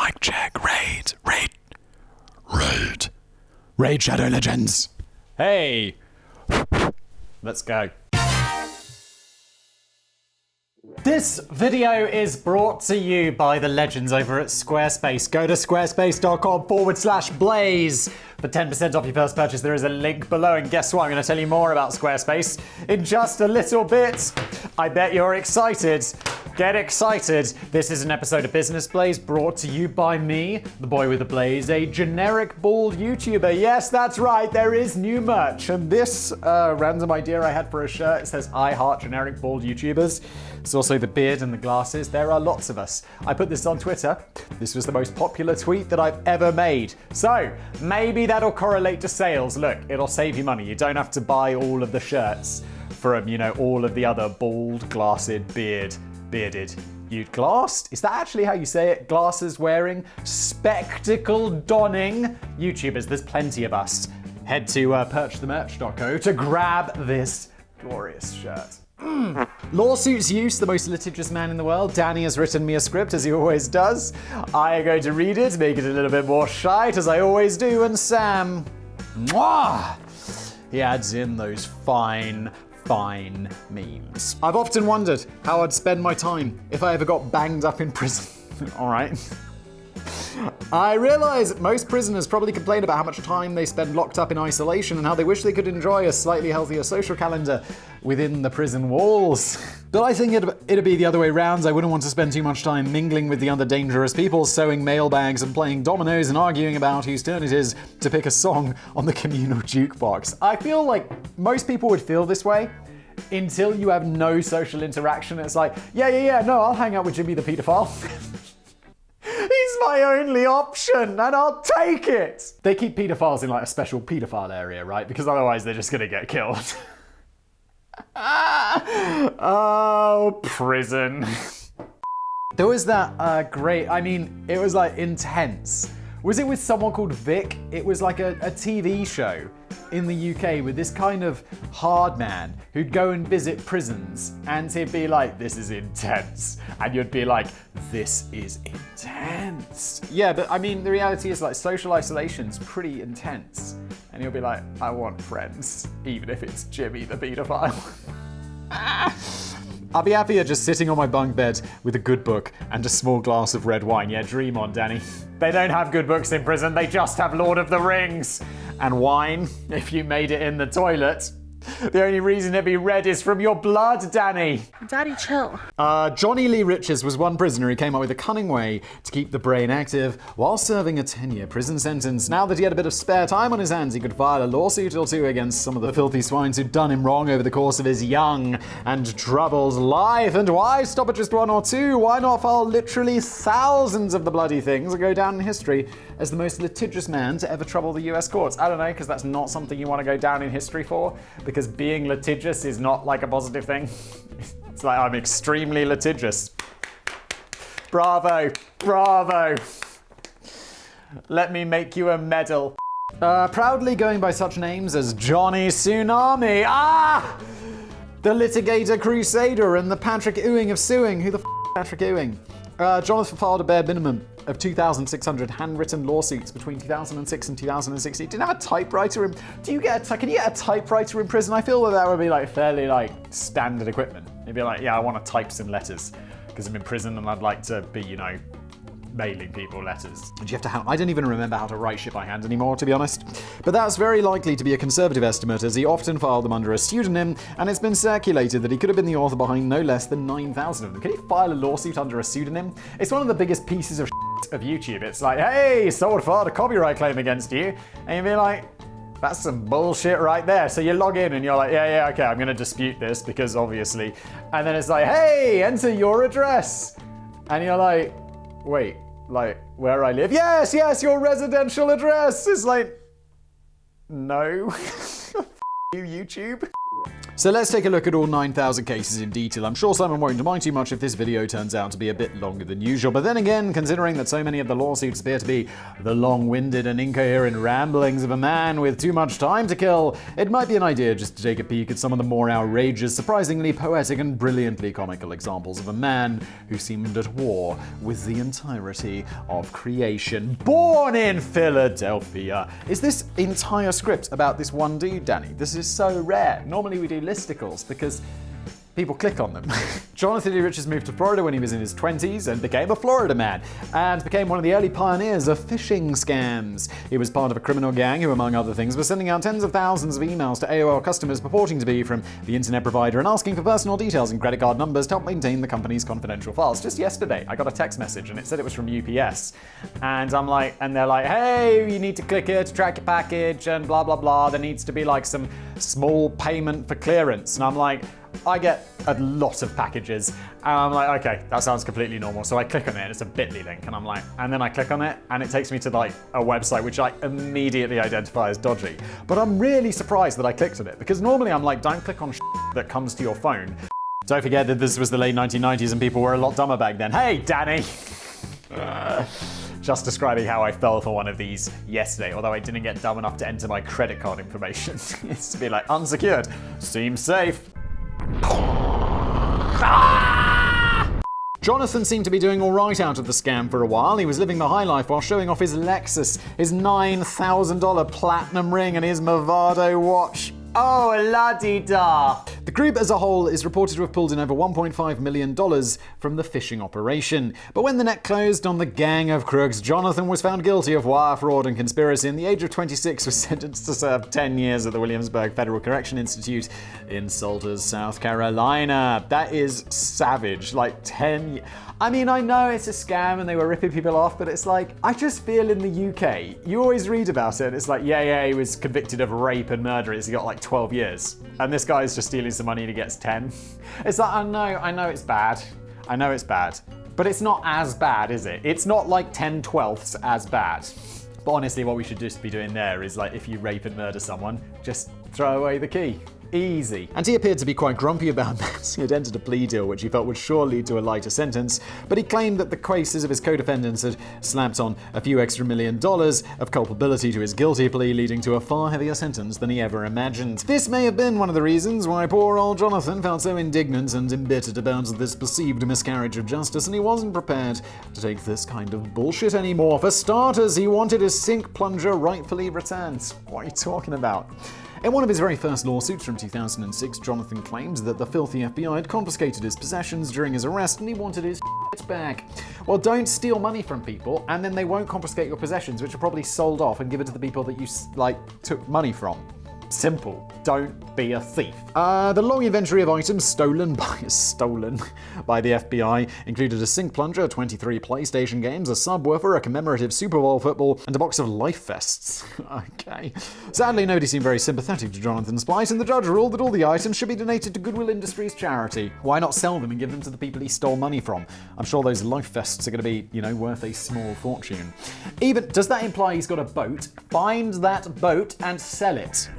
Mic check. Raid Shadow Legends. Hey! Let's go. This video is brought to you by the legends over at Squarespace. Go to squarespace.com/blaze for 10% off your first purchase. There is a link below, and guess what? I'm going to tell you more about Squarespace in just a little bit. I bet you're excited. Get excited. This is an episode of Business Blaze brought to you by me, the boy with the blaze, a generic bald YouTuber. Yes, that's right, there is new merch. And this random idea I had for a shirt, it says, I heart generic bald YouTubers. It's also the beard and the glasses. There are lots of us. I put this on Twitter. This was the most popular tweet that I've ever made. So maybe that'll correlate to sales. Look, it'll save you money. You don't have to buy all of the shirts from, all of the other bald, glassed, bearded, glassed? Is that actually how you say it? Glasses wearing, spectacle donning YouTubers. There's plenty of us. Head to purchasethemerch.co to grab this glorious shirt. Lawsuits Zeus, the most litigious man in the world. Danny has written me a script, as he always does. I am going to read it, make it a little bit more shite, as I always do, and Sam, mwah, he adds in those fine memes. I've often wondered how I'd spend my time if I ever got banged up in prison. All right. I realize most prisoners probably complain about how much time they spend locked up in isolation and how they wish they could enjoy a slightly healthier social calendar within the prison walls. But I think it'd be the other way round. I wouldn't want to spend too much time mingling with the other dangerous people, sewing mailbags and playing dominoes and arguing about whose turn it is to pick a song on the communal jukebox. I feel like most people would feel this way until you have no social interaction. It's like, no, I'll hang out with Jimmy the pedophile. He's my only option, and I'll take it. They keep pedophiles in like a special pedophile area, right? Because otherwise they're just gonna get killed. Oh, prison. There was that it was like intense. Was it with someone called Vic? It was like a TV show in the UK with this kind of hard man who'd go and visit prisons, and he'd be like, this is intense. And you'd be like, this is intense. Yeah, but the reality is like social isolation's pretty intense. And you'll be like, I want friends, even if it's Jimmy the pedophile. I'll be happier just sitting on my bunk bed with a good book and a small glass of red wine. Yeah, dream on, Danny. They don't have good books in prison, they just have Lord of the Rings. And wine, if you made it in the toilet. The only reason it'd be red is from your blood, Danny. Daddy, chill. Johnny Lee Riches was one prisoner who came up with a cunning way to keep the brain active while serving a 10-year prison sentence. Now that he had a bit of spare time on his hands, he could file a lawsuit or two against some of the filthy swines who'd done him wrong over the course of his young and troubled life. And why stop at just one or two? Why not file literally thousands of the bloody things and go down in history as the most litigious man to ever trouble the US courts? I don't know, because that's not something you want to go down in history for. Because being litigious is not like a positive thing. It's like, I'm extremely litigious. Bravo. Let me make you a medal. Proudly going by such names as Johnny Tsunami. The litigator crusader and the Patrick Ewing of suing. Who the f*** Patrick Ewing? Jonathan filed a bare minimum of 2,600 handwritten lawsuits between 2006 and 2016. Didn't have a typewriter in. Can you get a typewriter in prison? I feel that would be like fairly like standard equipment. You'd be like, yeah, I want to type some letters because I'm in prison and I'd like to be, mailing people letters. And you have to I don't even remember how to write shit by hand anymore, to be honest. But that's very likely to be a conservative estimate, as he often filed them under a pseudonym, and it's been circulated that he could have been the author behind no less than 9,000 of them. Can he file a lawsuit under a pseudonym? It's one of the biggest pieces of shit of YouTube. It's like, hey, someone filed a copyright claim against you, and you'd be like, that's some bullshit right there. So you log in and you're like, yeah, okay, I'm gonna dispute this because obviously, and then it's like, hey, enter your address. And you're like, wait, like where I live? Yes, your residential address. It's like, no. You, YouTube. So let's take a look at all 9,000 cases in detail. I'm sure Simon won't mind too much if this video turns out to be a bit longer than usual, but then again, considering that so many of the lawsuits appear to be the long-winded and incoherent ramblings of a man with too much time to kill, it might be an idea just to take a peek at some of the more outrageous, surprisingly poetic and brilliantly comical examples of a man who seemed at war with the entirety of creation. Born in Philadelphia. Is this entire script about this one dude, Danny? This is so rare. Normally we do listicles because people click on them. Jonathan D. Richards moved to Florida when he was in his 20s and became a Florida man, and became one of the early pioneers of phishing scams. He was part of a criminal gang who, among other things, was sending out tens of thousands of emails to AOL customers purporting to be from the internet provider and asking for personal details and credit card numbers to help maintain the company's confidential files. Just yesterday, I got a text message and it said it was from UPS. And they're like, hey, you need to click here to track your package and blah, blah, blah. There needs to be like some small payment for clearance. And I'm like, I get a lot of packages, and I'm like, okay, that sounds completely normal. So I click on it, and it's a bit.ly link, and I'm like, and then I click on it, and it takes me to like a website which I immediately identify as dodgy. But I'm really surprised that I clicked on it, because normally I'm like, don't click on that comes to your phone. Don't forget that this was the late 1990s and people were a lot dumber back then. Hey, Danny! Just describing how I fell for one of these yesterday, although I didn't get dumb enough to enter my credit card information. It's to be like, unsecured, seems safe. Jonathan seemed to be doing alright out of the scam for a while. He was living the high life while showing off his Lexus, his $9,000 platinum ring, and his Movado watch. Oh, la-di-da. The group as a whole is reported to have pulled in over $1.5 million from the phishing operation. But when the net closed on the gang of crooks, Jonathan was found guilty of wire fraud and conspiracy, and the age of 26 was sentenced to serve 10 years at the Williamsburg Federal Correction Institute in Salters, South Carolina. That is savage. Like 10 years. I mean, I know it's a scam and they were ripping people off, but it's like, I just feel in the UK, you always read about it and it's like, yeah, he was convicted of rape and murder, he got like 12 years. And this guy's just stealing some money and he gets 10. It's like, I know it's bad. I know it's bad. But it's not as bad, is it? It's not like 10/12ths as bad. But honestly, what we should just be doing there is like, if you rape and murder someone, just throw away the key. Easy. And he appeared to be quite grumpy about that. He had entered a plea deal which he felt would sure lead to a lighter sentence, but he claimed that the cases of his co-defendants had slapped on a few extra $1 million of culpability to his guilty plea, leading to a far heavier sentence than he ever imagined. This may have been one of the reasons why poor old Jonathan felt so indignant and embittered about this perceived miscarriage of justice, and he wasn't prepared to take this kind of bullshit anymore. For starters, he wanted his sink plunger rightfully returned. What are you talking about? In one of his very first lawsuits from 2006, Jonathan claimed that the filthy FBI had confiscated his possessions during his arrest and he wanted his back. Well, don't steal money from people and then they won't confiscate your possessions, which are probably sold off, and give it to the people that you took money from. Simple. Don't be a thief. The long inventory of items stolen by the FBI included a sink plunger, 23 PlayStation games, a subwoofer, a commemorative Super Bowl football, and a box of life vests. Okay. Sadly, nobody seemed very sympathetic to Jonathan's plight, and the judge ruled that all the items should be donated to Goodwill Industries charity. Why not sell them and give them to the people he stole money from? I'm sure those life vests are going to be, worth a small fortune. Even, does that imply he's got a boat? Find that boat and sell it.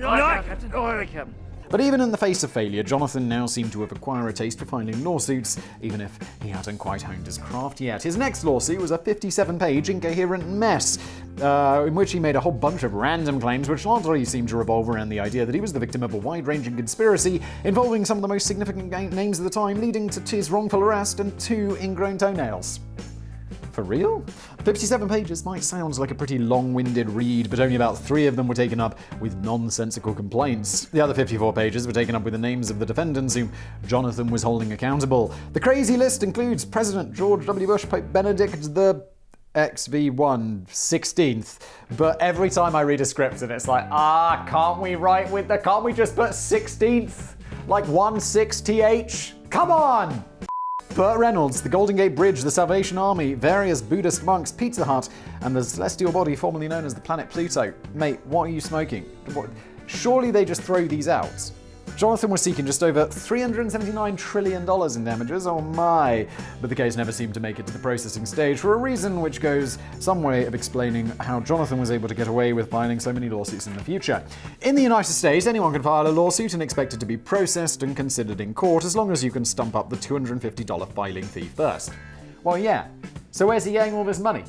But even in the face of failure, Jonathan now seemed to have acquired a taste for filing lawsuits, even if he hadn't quite honed his craft yet. His next lawsuit was a 57-page incoherent mess, in which he made a whole bunch of random claims which largely seemed to revolve around the idea that he was the victim of a wide-ranging conspiracy involving some of the most significant names of the time, leading to his wrongful arrest and 2 ingrown toenails. For real? 57 pages might sound like a pretty long-winded read, but only about 3 of them were taken up with nonsensical complaints. The other 54 pages were taken up with the names of the defendants whom Jonathan was holding accountable. The crazy list includes President George W. Bush, Pope Benedict the XV1 16th, but every time I read a script and it's like, can't we just put 16th? Like 16th? Come on! Burt Reynolds, the Golden Gate Bridge, the Salvation Army, various Buddhist monks, Pizza Hut, and the celestial body formerly known as the planet Pluto. Mate, what are you smoking? Surely they just throw these out. Jonathan was seeking just over $379 trillion in damages, oh my. But the case never seemed to make it to the processing stage for a reason which goes some way of explaining how Jonathan was able to get away with filing so many lawsuits in the future. In the United States, anyone can file a lawsuit and expect it to be processed and considered in court as long as you can stump up the $250 filing fee first. Well, yeah. So where's he getting all this money?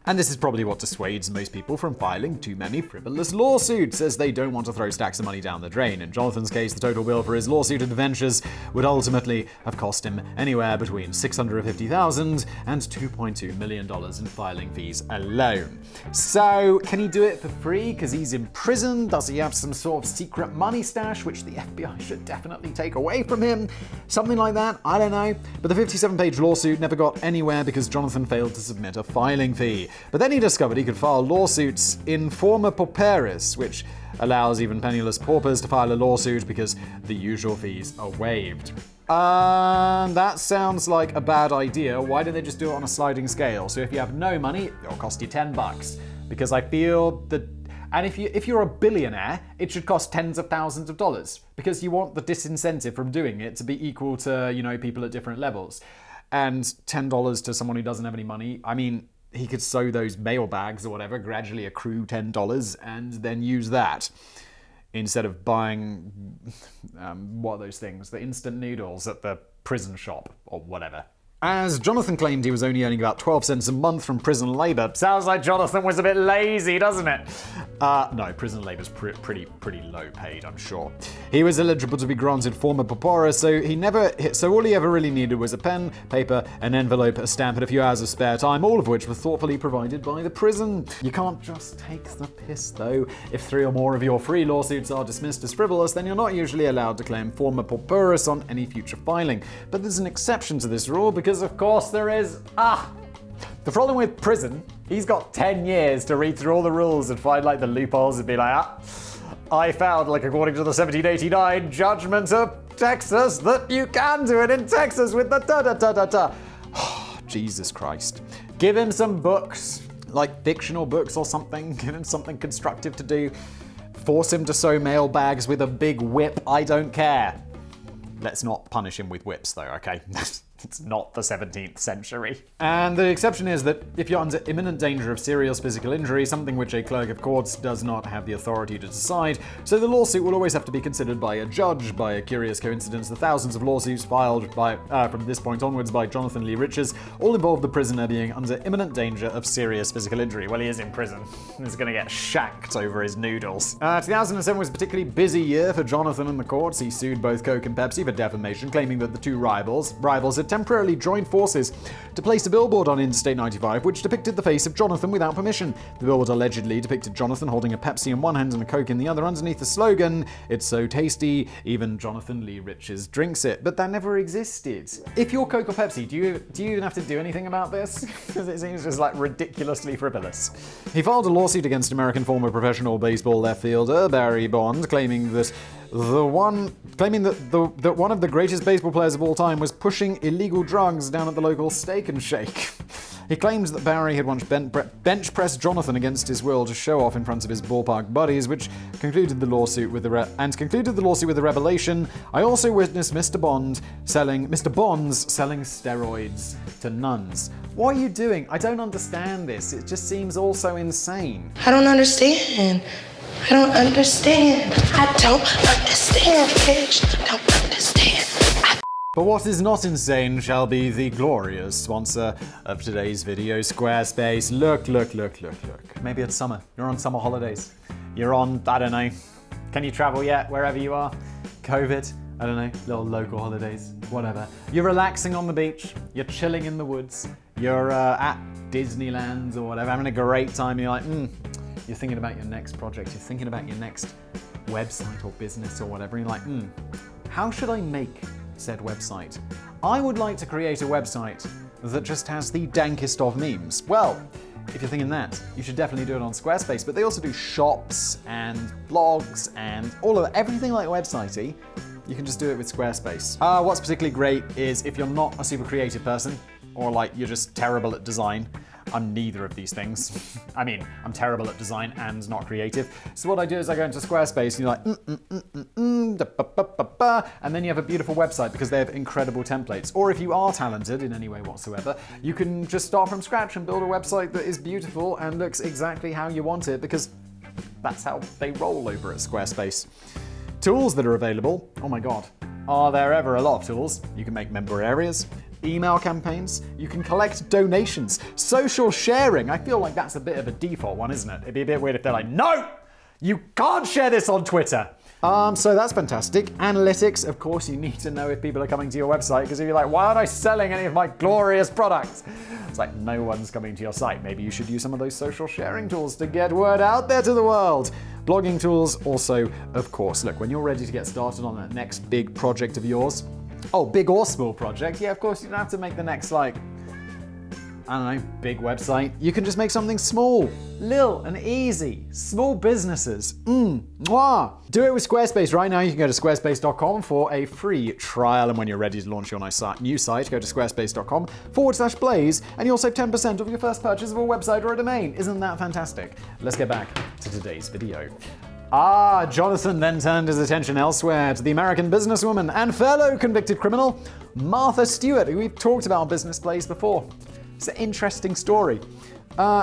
And this is probably what dissuades most people from filing too many frivolous lawsuits, as they don't want to throw stacks of money down the drain. In Jonathan's case, the total bill for his lawsuit adventures would ultimately have cost him anywhere between $650,000 and $2.2 million in filing fees alone. So, can he do it for free because he's in prison? Does he have some sort of secret money stash which the FBI should definitely take away from him? Something like that? I don't know. But the 57-page lawsuit never got anywhere because Jonathan failed to submit a filing fee. But then he discovered he could file lawsuits in forma pauperis, which allows even penniless paupers to file a lawsuit because the usual fees are waived. That sounds like a bad idea. Why don't they just do it on a sliding scale? So if you have no money, it'll cost you $10. Because I feel that, and if you're a billionaire, it should cost tens of thousands of dollars because you want the disincentive from doing it to be equal to, people at different levels. And $10 to someone who doesn't have any money, I mean, he could sew those mail bags or whatever, gradually accrue $10 and then use that instead of buying, what are those things? The instant noodles at the prison shop or whatever. As Jonathan claimed he was only earning about 12 cents a month from prison labor. Sounds like Jonathan was a bit lazy, doesn't it? No, prison labor's pretty low paid, I'm sure. He was eligible to be granted forma pauperis, so all he ever really needed was a pen, paper, an envelope, a stamp, and a few hours of spare time, all of which were thoughtfully provided by the prison. You can't just take the piss, though. If 3 or more of your free lawsuits are dismissed as frivolous, then you're not usually allowed to claim forma pauperis on any future filing. But there's an exception to this rule because of course there is. The problem with prison, he's got 10 years to read through all the rules and find the loopholes and be like, I found, according to the 1789 judgment of Texas, that you can do it in Texas with the da-da-da-da-da. Jesus Christ. Give him some books, fictional books or something. Give him something constructive to do. Force him to sew mail bags with a big whip. I don't care. Let's not punish him with whips, though, okay? It's not the 17th century. And the exception is that if you're under imminent danger of serious physical injury, something which a clerk of courts does not have the authority to decide, so the lawsuit will always have to be considered by a judge. By a curious coincidence, the thousands of lawsuits filed from this point onwards by Jonathan Lee Riches all involve the prisoner being under imminent danger of serious physical injury. Well, he is in prison. He's gonna get shanked over his noodles. 2007 was a particularly busy year for Jonathan and the courts. He sued both Coke and Pepsi for defamation, claiming that the two rivals had temporarily joined forces to place a billboard on Interstate 95 which depicted the face of Jonathan without permission. The billboard allegedly depicted Jonathan holding a Pepsi in one hand and a Coke in the other underneath the slogan, "It's so tasty, even Jonathan Lee Riches drinks it." But that never existed. If you're Coke or Pepsi, do you even have to do anything about this? Because it seems just ridiculously frivolous. He filed a lawsuit against American former professional baseball left fielder Barry Bonds, claiming that one of the greatest baseball players of all time was pushing illegal drugs down at the local Steak and Shake. He claims that Barry had once bench pressed Jonathan against his will to show off in front of his ballpark buddies, which concluded the lawsuit with the revelation. I also witnessed Mr. Bonds selling steroids to nuns. What are you doing? I don't understand this. It just seems all so insane. I don't understand. I don't understand, bitch. I don't understand. But what is not insane shall be the glorious sponsor of today's video, Squarespace. Look. Maybe it's summer. You're on summer holidays. You're on, I don't know. Can you travel yet, wherever you are? COVID, I don't know, little local holidays, whatever. You're relaxing on the beach. You're chilling in the woods. You're at Disneyland or whatever, having a great time. You're like, You're thinking about your next project, you're thinking about your next website or business or whatever, and you're like, how should I make said website? I would like to create a website that just has the dankest of memes. Well, if you're thinking that, you should definitely do it on Squarespace, but they also do shops and blogs and everything like websitey. You can just do it with Squarespace. What's particularly great is if you're not a super creative person, or you're just terrible at design, I'm neither of these things. I mean, I'm terrible at design and not creative. So what I do is I go into Squarespace and you're like, and then you have a beautiful website because they have incredible templates. Or if you are talented in any way whatsoever, you can just start from scratch and build a website that is beautiful and looks exactly how you want it, because that's how they roll over at Squarespace. Tools that are available, oh my god, are there ever a lot of tools? You can make member areas, email campaigns, you can collect donations, social sharing. I feel like that's a bit of a default one, isn't it? It'd be a bit weird if they're like, no, you can't share this on Twitter. So that's fantastic. Analytics, of course, you need to know if people are coming to your website, because if you're like, why aren't I selling any of my glorious products? It's like, no one's coming to your site. Maybe you should use some of those social sharing tools to get word out there to the world. Blogging tools also, of course. Look, when you're ready to get started on that next big project of yours, big or small project, yeah, of course, you don't have to make the next, big website. You can just make something small, lil and easy. Small businesses. Mwah. Do it with Squarespace right now. You can go to squarespace.com for a free trial. And when you're ready to launch your new site, go to squarespace.com/blaze and you'll save 10% of your first purchase of a website or a domain. Isn't that fantastic? Let's get back to today's video. Jonathan then turned his attention elsewhere to the American businesswoman and fellow convicted criminal, Martha Stewart, who we've talked about on Business Blaze before. It's an interesting story.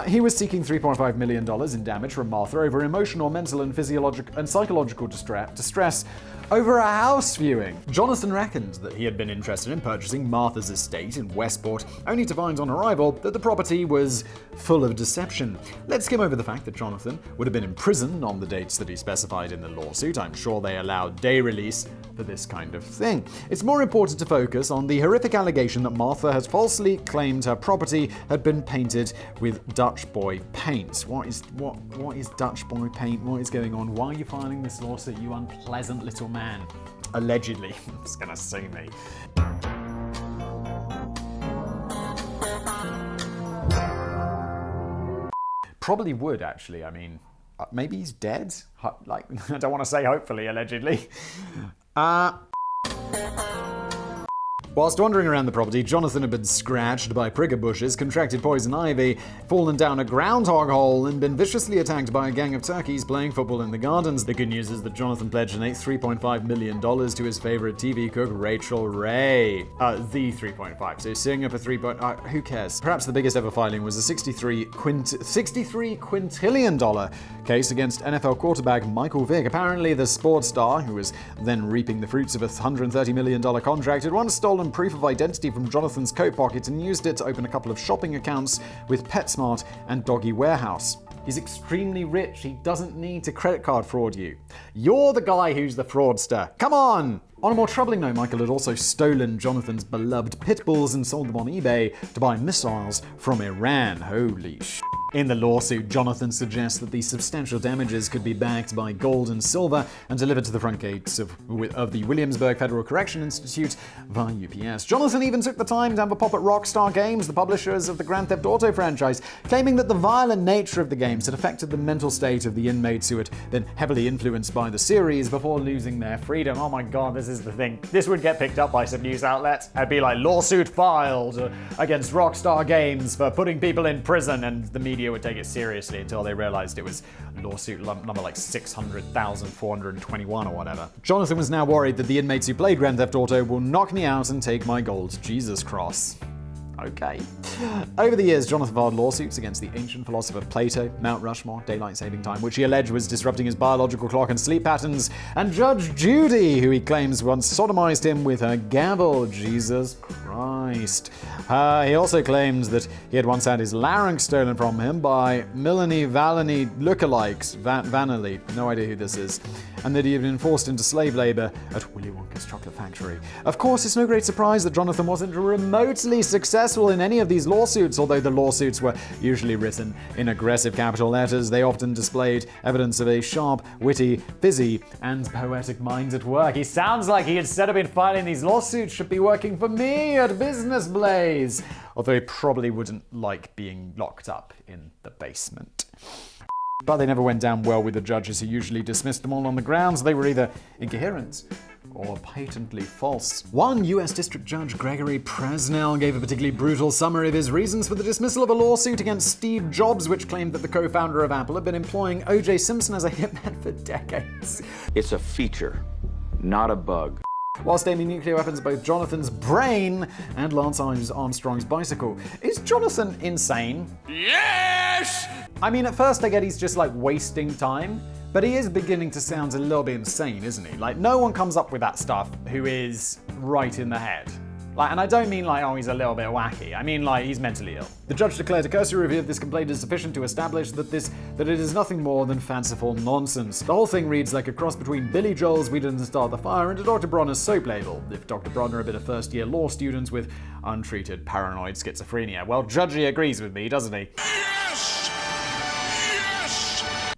He was seeking $3.5 million in damage from Martha over emotional, mental, and physiological and psychological distress over a house viewing. Jonathan reckoned that he had been interested in purchasing Martha's estate in Westport, only to find on arrival that the property was full of deception. Let's skim over the fact that Jonathan would have been in prison on the dates that he specified in the lawsuit. I'm sure they allowed day release for this kind of thing. It's more important to focus on the horrific allegation that Martha has falsely claimed her property had been painted with Dutch boy paint. What is Dutch boy paint? What is going on? Why are you filing this lawsuit, you unpleasant little man? Allegedly. It's gonna sue me. Probably would, actually. I mean, maybe he's dead? I don't want to say hopefully, allegedly. Whilst wandering around the property, Jonathan had been scratched by pricker bushes, contracted poison ivy, fallen down a groundhog hole, and been viciously attacked by a gang of turkeys playing football in the gardens. The good news is that Jonathan pledged an $3.5 million to his favorite TV cook, Rachel Ray. The 3.5. So suing her for 3. Who cares? Perhaps the biggest ever filing was a $63 quintillion case against NFL quarterback Michael Vick. Apparently, the sports star, who was then reaping the fruits of a $130 million contract, had once stolen proof of identity from Jonathan's coat pocket and used it to open a couple of shopping accounts with PetSmart and Doggy Warehouse. He's extremely rich. He doesn't need to credit card fraud you. You're the guy who's the fraudster. Come on! On a more troubling note, Michael had also stolen Jonathan's beloved pit bulls and sold them on eBay to buy missiles from Iran. Holy sh**. In the lawsuit, Jonathan suggests that the substantial damages could be backed by gold and silver and delivered to the front gates of the Williamsburg Federal Correction Institute via UPS. Jonathan even took the time to have a pop at Rockstar Games, the publishers of the Grand Theft Auto franchise, claiming that the violent nature of the games had affected the mental state of the inmates who had been heavily influenced by the series before losing their freedom. Oh my god, this is the thing. This would get picked up by some news outlets. I'd be like, lawsuit filed against Rockstar Games for putting people in prison, and the media would take it seriously until they realized it was lawsuit number 600,421 or whatever. Jonathan was now worried that the inmates who played Grand Theft Auto will knock me out and take my gold Jesus cross. Okay. Over the years, Jonathan filed lawsuits against the ancient philosopher Plato, Mount Rushmore, daylight saving time, which he alleged was disrupting his biological clock and sleep patterns, and Judge Judy, who he claims once sodomized him with her gavel. Jesus Christ. He also claims that he had once had his larynx stolen from him by Milanie Valani lookalikes, Vanelli, no idea who this is, and that he had been forced into slave labor at Willy Wonka's chocolate factory. Of course, it's no great surprise that Jonathan wasn't remotely successful in any of these lawsuits. Although the lawsuits were usually written in aggressive capital letters, they often displayed evidence of a sharp, witty, fizzy, and poetic mind at work. He sounds like he, instead of been filing these lawsuits, should be working for me at Business Blaze. Although he probably wouldn't like being locked up in the basement. But they never went down well with the judges, who usually dismissed them all on the grounds they were either incoherent or patently false. One U.S. District Judge Gregory Presnell gave a particularly brutal summary of his reasons for the dismissal of a lawsuit against Steve Jobs, which claimed that the co-founder of Apple had been employing O.J. Simpson as a hitman for decades. It's a feature, not a bug. Whilst aiming nuclear weapons at both Jonathan's brain and Lance Armstrong's bicycle. Is Jonathan insane? Yes! I mean, at first I get he's just like wasting time, but he is beginning to sound a little bit insane, isn't he? Like, no one comes up with that stuff who is right in the head. Like, and I don't mean like, oh, he's a little bit wacky. I mean like, he's mentally ill. The judge declared a cursory review of this complaint is sufficient to establish that it is nothing more than fanciful nonsense. The whole thing reads like a cross between Billy Joel's We Didn't Start the Fire and a Dr. Bronner's soap label, if Dr. Bronner had been a first-year law student with untreated paranoid schizophrenia. Well, Judgy agrees with me, doesn't he?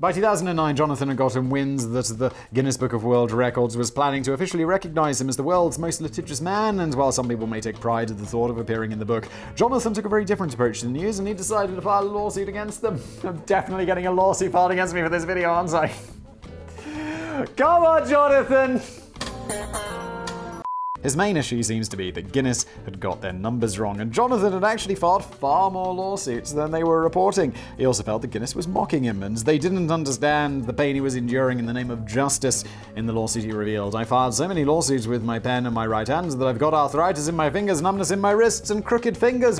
By 2009, Jonathan had gotten winds that the Guinness Book of World Records was planning to officially recognize him as the world's most litigious man, and while some people may take pride in the thought of appearing in the book, Jonathan took a very different approach to the news, and he decided to file a lawsuit against them. I'm definitely getting a lawsuit filed against me for this video, aren't I? Come on, Jonathan! His main issue seems to be that Guinness had got their numbers wrong, and Jonathan had actually filed far more lawsuits than they were reporting. He also felt that Guinness was mocking him, and they didn't understand the pain he was enduring in the name of justice. In the lawsuit he revealed, I filed so many lawsuits with my pen and my right hand that I've got arthritis in my fingers, numbness in my wrists, and crooked fingers.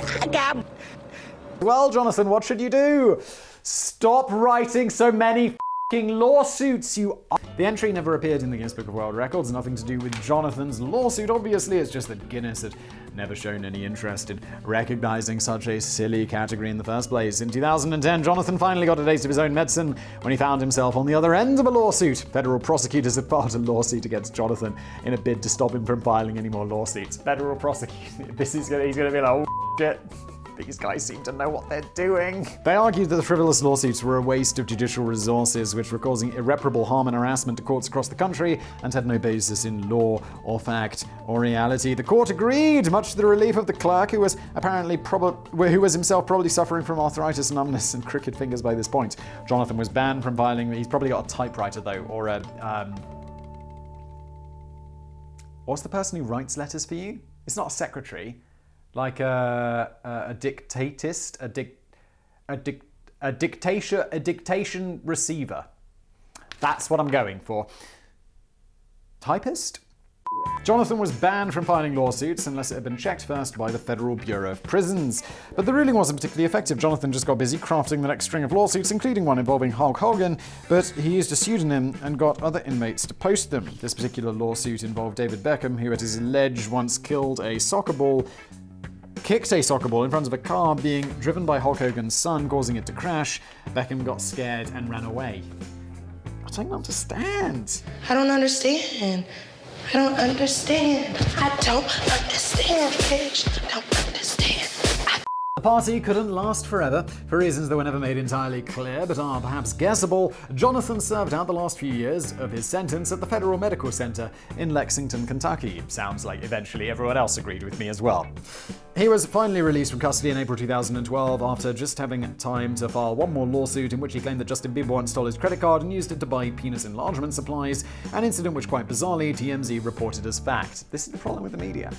Well, Jonathan, what should you do? Stop writing so many lawsuits, you. The entry never appeared in the Guinness Book of World Records, nothing to do with Jonathan's lawsuit. Obviously, it's just that Guinness had never shown any interest in recognizing such a silly category in the first place. In 2010, Jonathan finally got a taste of his own medicine when he found himself on the other end of a lawsuit. Federal prosecutors had filed a lawsuit against Jonathan in a bid to stop him from filing any more lawsuits. Federal prosecutors, he's gonna be like, oh shit. These guys seem to know what they're doing. They argued that the frivolous lawsuits were a waste of judicial resources, which were causing irreparable harm and harassment to courts across the country and had no basis in law or fact or reality. The court agreed, much to the relief of the clerk, who was himself probably suffering from arthritis, numbness, and crooked fingers by this point. Jonathan was banned from filing. He's probably got a typewriter though, or a what's the person who writes letters for you? It's not a secretary. Like a dictatist, a dictation receiver. That's what I'm going for. Typist? Jonathan was banned from filing lawsuits unless it had been checked first by the Federal Bureau of Prisons. But the ruling wasn't particularly effective. Jonathan just got busy crafting the next string of lawsuits, including one involving Hulk Hogan, but he used a pseudonym and got other inmates to post them. This particular lawsuit involved David Beckham, who it is alleged once kicked a soccer ball in front of a car being driven by Hulk Hogan's son, causing it to crash. Beckham got scared and ran away. I don't understand. I don't understand. I don't understand. I don't understand, bitch. I don't understand. The party couldn't last forever, for reasons that were never made entirely clear, but are perhaps guessable. Jonathan served out the last few years of his sentence at the Federal Medical Center in Lexington, Kentucky. Sounds like eventually everyone else agreed with me as well. He was finally released from custody in April 2012 after just having time to file one more lawsuit in which he claimed that Justin Bieber once stole his credit card and used it to buy penis enlargement supplies, an incident which, quite bizarrely, TMZ reported as fact. This is the problem with the media.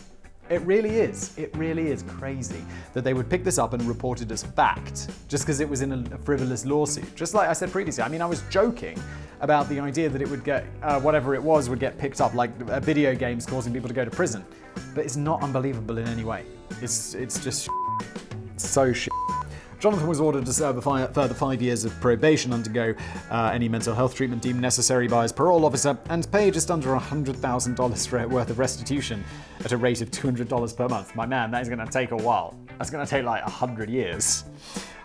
It really is. It really is crazy that they would pick this up and report it as fact just because it was in a frivolous lawsuit. Just like I said previously, I mean, I was joking about the idea that it would get, whatever it was, would get picked up, like video games causing people to go to prison. But it's not unbelievable in any way. It's just so shit. Jonathan was ordered to serve a further 5 years of probation, undergo any mental health treatment deemed necessary by his parole officer, and pay just under $100,000 worth of restitution at a rate of $200 per month. My man, that is going to take a while. That's going to take like 100 years.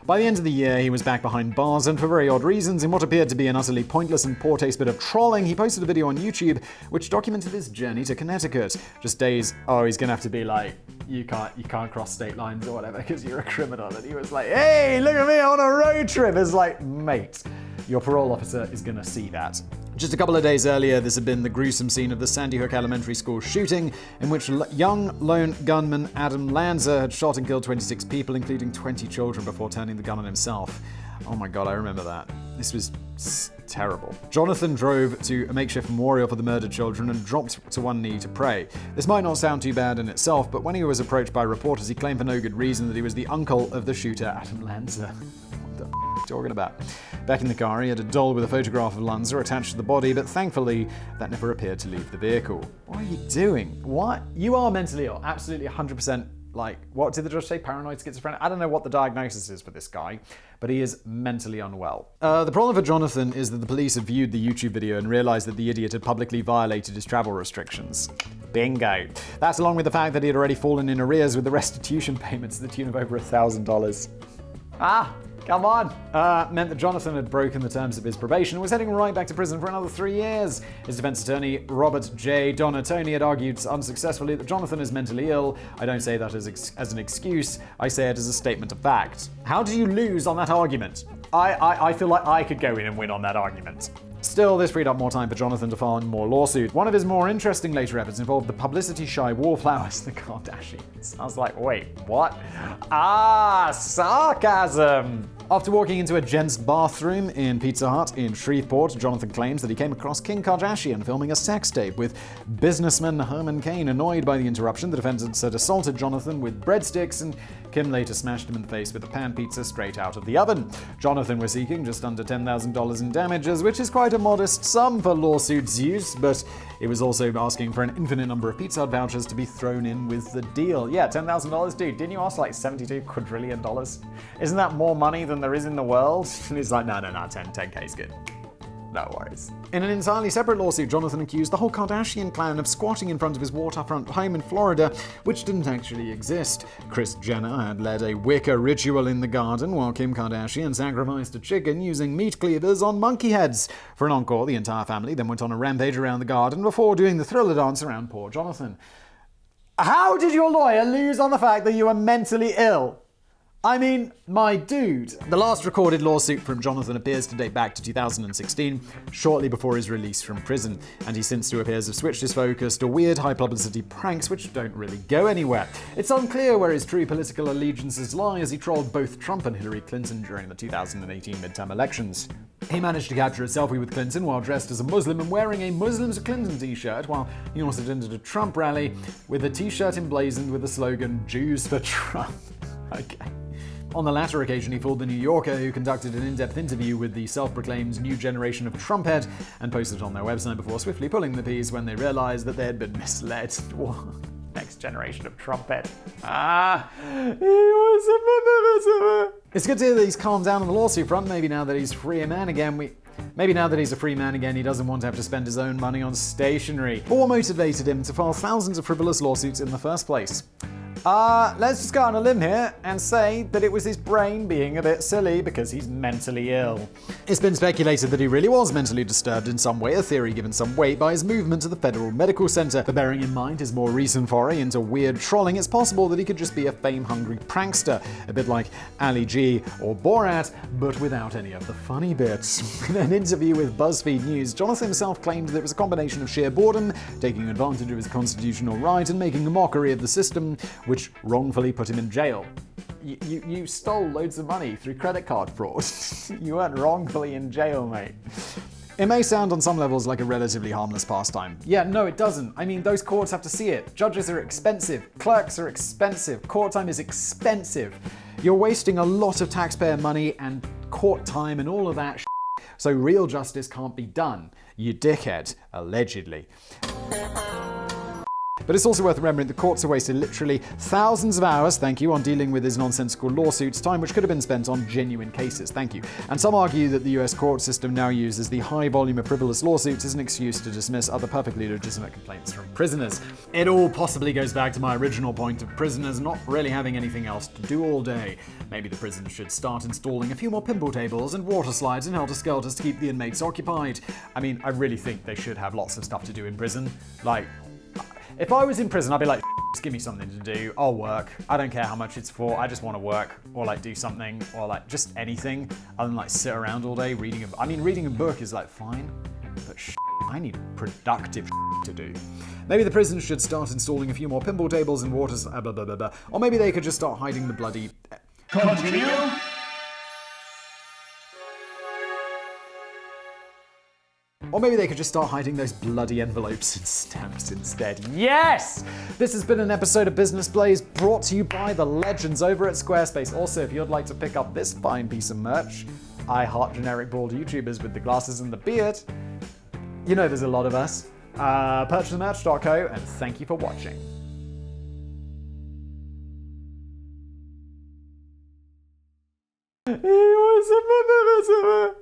By the end of the year, he was back behind bars, and for very odd reasons, in what appeared to be an utterly pointless and poor taste bit of trolling, he posted a video on YouTube which documented his journey to Connecticut. Just days, he's gonna have to be like, you can't cross state lines or whatever because you're a criminal. And he was like, hey, look at me on a road trip. It's like, mate, your parole officer is gonna see that. Just a couple of days earlier, this had been the gruesome scene of the Sandy Hook Elementary School shooting, in which young lone gunman Adam Lanza had shot and killed 26 people, including 20 children, before turning the gun on himself. Oh my god, I remember that. This was terrible. Jonathan drove to a makeshift memorial for the murdered children and dropped to one knee to pray. This might not sound too bad in itself, but when he was approached by reporters, he claimed for no good reason that he was the uncle of the shooter, Adam Lanza. What the f*** are you talking about? Back in the car, he had a doll with a photograph of Lanza attached to the body, but thankfully, that never appeared to leave the vehicle. What are you doing? What? You are mentally ill. Absolutely 100%. Like, what did the judge say? Paranoid schizophrenic? I don't know what the diagnosis is for this guy, but he is mentally unwell. The problem for Jonathan is that the police had viewed the YouTube video and realized that the idiot had publicly violated his travel restrictions. Bingo. That's along with the fact that he had already fallen in arrears with the restitution payments to the tune of over $1,000. Come on! Meant that Jonathan had broken the terms of his probation and was heading right back to prison for another 3 years. His defense attorney, Robert J. Donatoni, had argued unsuccessfully that Jonathan is mentally ill. I don't say that as an excuse, I say it as a statement of fact. How do you lose on that argument? I feel like I could go in and win on that argument. Still, this freed up more time for Jonathan to file more lawsuits. One of his more interesting later efforts involved the publicity-shy wallflowers, the Kardashians. I was like, wait, what? Sarcasm! After walking into a gents' bathroom in Pizza Hut in Shreveport, Jonathan claims that he came across Kim Kardashian filming a sex tape with businessman Herman Cain. Annoyed by the interruption, the defendants had assaulted Jonathan with breadsticks, and Kim later smashed him in the face with a pan pizza straight out of the oven. Jonathan was seeking just under $10,000 in damages, which is quite a modest sum for lawsuit Zeus, but it was also asking for an infinite number of Pizza Hut vouchers to be thrown in with the deal. Yeah, $10,000, dude. Didn't you ask like $72 quadrillion? Isn't that more money than there is in the world? And he's like, no, 10K is good. No worries. In an entirely separate lawsuit, Jonathan accused the whole Kardashian clan of squatting in front of his waterfront home in Florida, which didn't actually exist. Kris Jenner had led a Wicca ritual in the garden, while Kim Kardashian sacrificed a chicken using meat cleavers on monkey heads. For an encore, the entire family then went on a rampage around the garden before doing the Thriller dance around poor Jonathan. How did your lawyer lose on the fact that you were mentally ill? I mean, my dude. The last recorded lawsuit from Jonathan appears to date back to 2016, shortly before his release from prison, and he since to appears to have switched his focus to weird high-publicity pranks which don't really go anywhere. It's unclear where his true political allegiances lie, as he trolled both Trump and Hillary Clinton during the 2018 midterm elections. He managed to capture a selfie with Clinton while dressed as a Muslim and wearing a Muslims for Clinton t-shirt, while he also attended a Trump rally with a t-shirt emblazoned with the slogan, Jews for Trump. Okay. On the latter occasion, he fooled The New Yorker, who conducted an in-depth interview with the self-proclaimed new generation of Trumphead and posted it on their website before swiftly pulling the piece when they realized that they had been misled. What? Next generation of Trumphead. He was a... It's good to hear that he's calmed down on the lawsuit front. Maybe now that he's free a man again, Maybe now that he's a free man again, he doesn't want to have to spend his own money on stationery. But what motivated him to file thousands of frivolous lawsuits in the first place? Let's just go on a limb here and say that it was his brain being a bit silly because he's mentally ill. It's been speculated that he really was mentally disturbed in some way, a theory given some weight by his movement to the Federal Medical Center. But bearing in mind his more recent foray into weird trolling, it's possible that he could just be a fame-hungry prankster, a bit like Ali G or Borat, but without any of the funny bits. In an interview with BuzzFeed News, Jonathan himself claimed that it was a combination of sheer boredom, taking advantage of his constitutional right, and making a mockery of the system, which wrongfully put him in jail. You stole loads of money through credit card fraud. You weren't wrongfully in jail, mate. It may sound on some levels like a relatively harmless pastime. Yeah, no, it doesn't. I mean, those courts have to see it. Judges are expensive. Clerks are expensive. Court time is expensive. You're wasting a lot of taxpayer money and court time and all of that so real justice can't be done. You dickhead, allegedly. But it's also worth remembering the courts have wasted literally thousands of hours, thank you, on dealing with his nonsensical lawsuits, time which could have been spent on genuine cases, thank you. And some argue that the US court system now uses the high volume of frivolous lawsuits as an excuse to dismiss other perfectly legitimate complaints from prisoners. It all possibly goes back to my original point of prisoners not really having anything else to do all day. Maybe the prison should start installing a few more pinball tables and water slides and helter-skelters to keep the inmates occupied. I mean, I really think they should have lots of stuff to do in prison. Like, if I was in prison, I'd be like, just give me something to do. I'll work. I don't care how much it's for. I just want to work or like do something or like just anything other than like sit around all day reading a book. I mean, reading a book is like fine, but I need productive to do. Maybe the prison should start installing a few more pinball tables and waters, blah, blah, blah, blah. Or maybe they could just start hiding the bloody... Continue? Or maybe they could just start hiding those bloody envelopes and stamps instead. Yes! This has been an episode of Business Blaze brought to you by the legends over at Squarespace. Also, if you'd like to pick up this fine piece of merch, I heart generic bald YouTubers with the glasses and the beard. You know there's a lot of us. Purchasethemerch.co, and thank you for watching. He was a